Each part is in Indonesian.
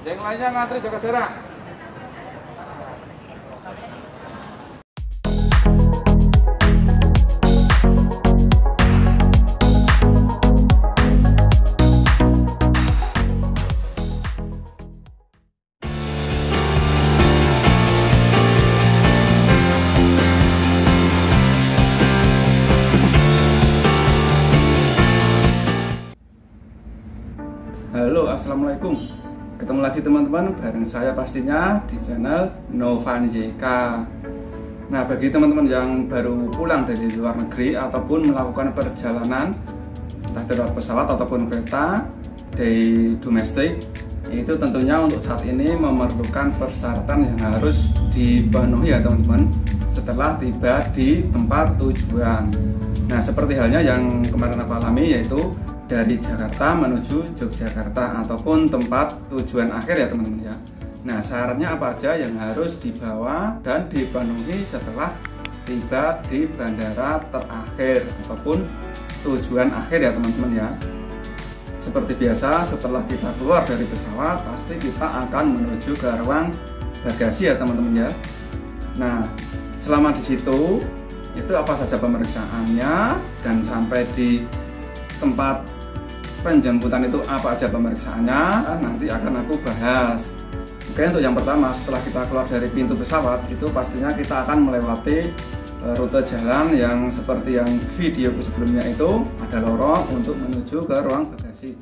Yang lainnya ngantri jaga jarak. Halo, assalamualaikum. Ketemu lagi teman-teman bareng saya pastinya di channel Novan YK. Nah, bagi teman-teman yang baru pulang dari luar negeri ataupun melakukan perjalanan entah lewat pesawat ataupun kereta dari domestik, itu tentunya untuk saat ini memerlukan persyaratan yang harus dipenuhi ya teman-teman setelah tiba di tempat tujuan. Nah, seperti halnya yang kemarin aku alami, yaitu dari Jakarta menuju Yogyakarta ataupun tempat tujuan akhir ya teman-teman ya. Nah, syaratnya apa aja yang harus dibawa dan dipenuhi setelah tiba di bandara terakhir ataupun tujuan akhir ya teman-teman ya. Seperti biasa, setelah kita keluar dari pesawat pasti kita akan menuju ke ruang bagasi ya teman-teman ya. Nah, selama di situ itu apa saja pemeriksaannya dan sampai di tempat penjemputan itu apa aja pemeriksaannya, nanti akan aku bahas. Oke, untuk yang pertama, setelah kita keluar dari pintu pesawat itu pastinya kita akan melewati rute jalan yang seperti yang video sebelumnya itu ada lorong untuk menuju ke ruang bagasi.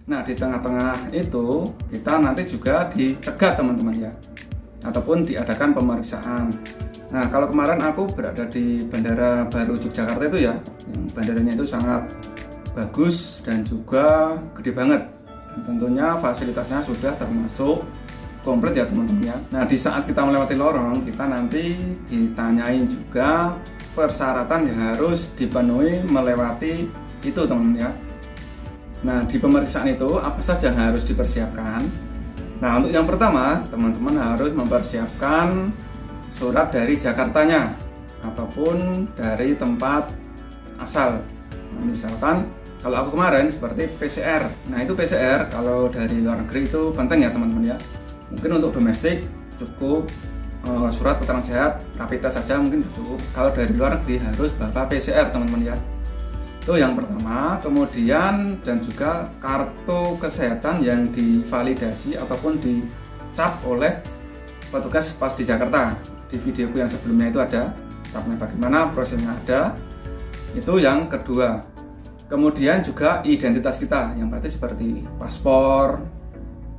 Nah, di tengah-tengah itu kita nanti juga dicegat teman-teman ya, ataupun diadakan pemeriksaan. Nah, kalau kemarin aku berada di Bandara Baru Yogyakarta itu ya, yang bandaranya itu sangat bagus dan juga gede banget. Dan tentunya fasilitasnya sudah termasuk komplit ya teman-teman ya. Nah, di saat kita melewati lorong, kita nanti ditanyain juga persyaratan yang harus dipenuhi melewati itu teman-teman ya. Nah, di pemeriksaan itu apa saja yang harus dipersiapkan? Nah, untuk yang pertama, teman-teman harus mempersiapkan surat dari Jakartanya ataupun dari tempat asal. Nah, misalkan kalau aku kemarin seperti PCR. Nah, itu PCR kalau dari luar negeri itu penting ya teman-teman ya. Mungkin untuk domestik cukup surat keterangan sehat, rapid test saja mungkin cukup. Kalau dari luar negeri harus bawa PCR teman-teman ya. Itu yang pertama. Kemudian dan juga kartu kesehatan yang divalidasi ataupun dicap oleh petugas pas di Jakarta. Di videoku yang sebelumnya itu ada capnya bagaimana, prosesnya ada. Itu yang kedua. Kemudian juga identitas kita yang pasti seperti paspor,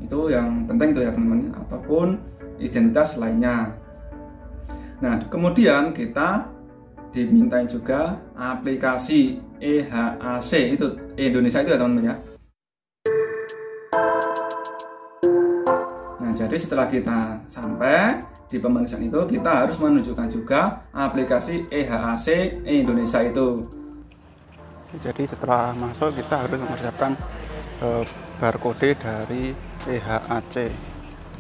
itu yang penting tuh ya teman-teman, ataupun identitas lainnya. Nah, kemudian kita dimintain juga aplikasi EHAC, itu Indonesia itu ya teman-teman ya. Nah, jadi setelah kita sampai di pemeriksaan itu kita harus menunjukkan juga aplikasi EHAC Indonesia itu. Jadi setelah masuk kita harus mempersiapkan barcode dari EHAC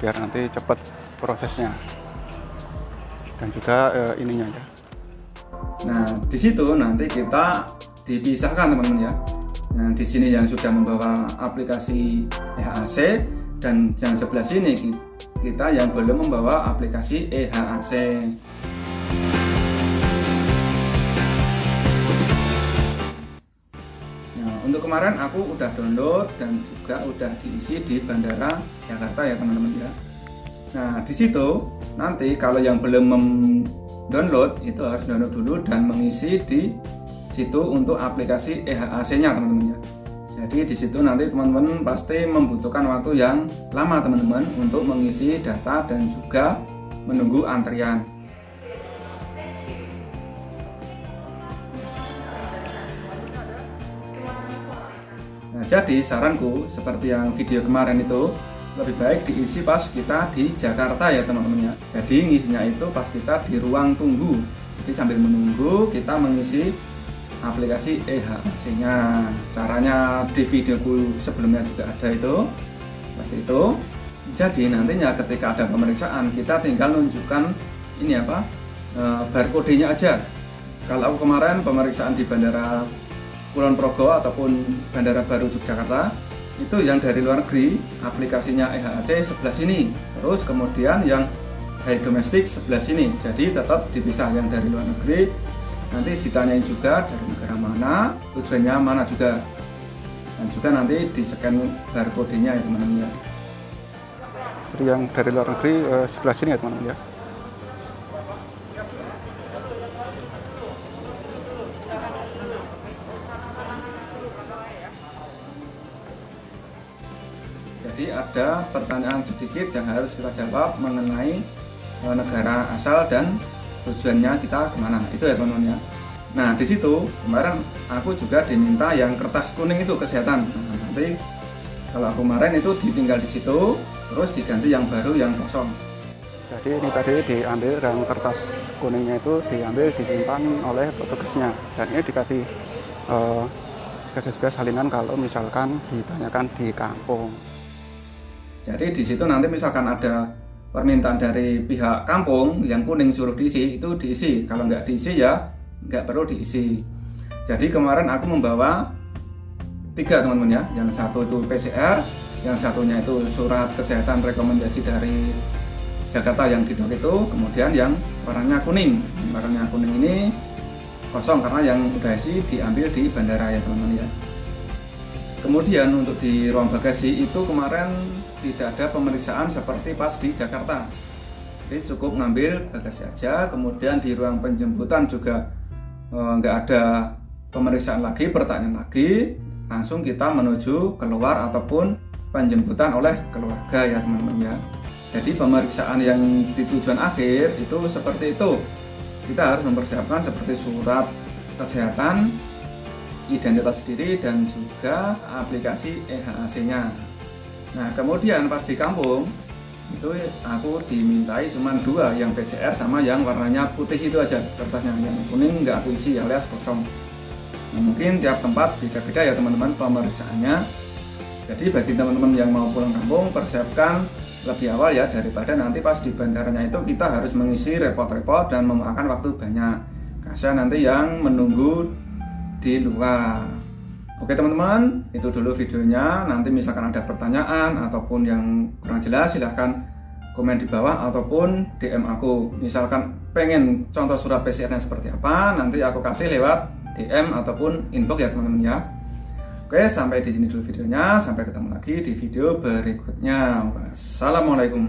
biar nanti cepat prosesnya dan juga ininya ya. Nah, di situ nanti kita dipisahkan teman-teman ya. Nah, di sini yang sudah membawa aplikasi EHAC dan yang sebelah sini kita yang belum membawa aplikasi EHAC. Nah, untuk kemarin aku udah download dan juga udah diisi di Bandara Jakarta ya teman-teman ya. Nah, di situ nanti kalau yang belum download itu harus download dulu dan mengisi di situ untuk aplikasi EHAC-nya teman-teman ya. Jadi di situ nanti teman-teman pasti membutuhkan waktu yang lama teman-teman untuk mengisi data dan juga menunggu antrian. Nah, jadi saranku seperti yang video kemarin itu lebih baik diisi pas kita di Jakarta ya teman-teman ya. Jadi ngisinya itu pas kita di ruang tunggu. Jadi sambil menunggu kita mengisi aplikasi EHAC-nya. Caranya di videoku sebelumnya juga ada itu. Seperti itu. Jadi nantinya ketika ada pemeriksaan kita tinggal menunjukkan ini apa barcode-nya aja. Kalau aku kemarin pemeriksaan di Bandara Kulon Progo ataupun Bandara Baru Yogyakarta, itu yang dari luar negeri aplikasinya EHAC sebelah sini, terus kemudian yang Hai domestik sebelah sini. Jadi tetap dipisah. Yang dari luar negeri nanti ditanyain juga dari negara mana, tujuannya mana juga, dan juga nanti di scan barcode-nya ya teman-teman ya. Jadi yang dari luar negeri sebelah sini ya teman-teman ya. Jadi ada pertanyaan sedikit yang harus kita jawab mengenai negara asal dan tujuannya kita kemana, itu ya teman-teman ya. Nah di situ kemarin aku juga diminta yang kertas kuning itu kesehatan. Nah, nanti kalau aku kemarin itu ditinggal di situ, terus diganti yang baru yang kosong. Jadi ini tadi diambil dan kertas kuningnya itu diambil disimpan oleh petugasnya, dan ini dikasih juga salinan kalau misalkan ditanyakan di kampung. Jadi di situ nanti misalkan ada permintaan dari pihak kampung yang kuning suruh diisi, itu diisi. Kalau nggak diisi ya nggak perlu diisi. Jadi kemarin aku membawa 3 teman-teman ya. Yang satu itu PCR, yang satunya itu surat kesehatan rekomendasi dari Jakarta yang di dok itu, kemudian yang warnanya kuning. Warnanya kuning ini kosong karena yang udah isi diambil di bandara ya teman-teman ya. Kemudian untuk di ruang bagasi itu kemarin tidak ada pemeriksaan seperti pas di Jakarta. Jadi cukup ngambil bagasi aja. Kemudian di ruang penjemputan juga nggak ada pemeriksaan lagi, pertanyaan lagi. Langsung kita menuju keluar ataupun penjemputan oleh keluarga ya teman-teman ya. Jadi pemeriksaan yang di tujuan akhir itu seperti itu. Kita harus mempersiapkan seperti surat kesehatan, identitas diri, dan juga aplikasi EHAC-nya. Nah kemudian pas di kampung itu aku dimintai cuma 2, yang PCR sama yang warnanya putih itu aja kertasnya, yang kuning nggak aku isi alias kosong. Nah, mungkin tiap tempat beda-beda ya teman-teman pemeriksaannya. Jadi bagi teman-teman yang mau pulang kampung, persiapkan lebih awal ya, daripada nanti pas di bandaranya itu kita harus mengisi repot-repot dan memakan waktu banyak. Kasihan nanti yang menunggu di luar. Oke teman-teman, itu dulu videonya. Nanti misalkan ada pertanyaan ataupun yang kurang jelas, silahkan komen di bawah ataupun DM aku. Misalkan pengen contoh surat PCR-nya seperti apa, nanti aku kasih lewat DM ataupun inbox ya teman-teman ya. Oke, sampai di sini dulu videonya. Sampai ketemu lagi di video berikutnya. Wassalamualaikum.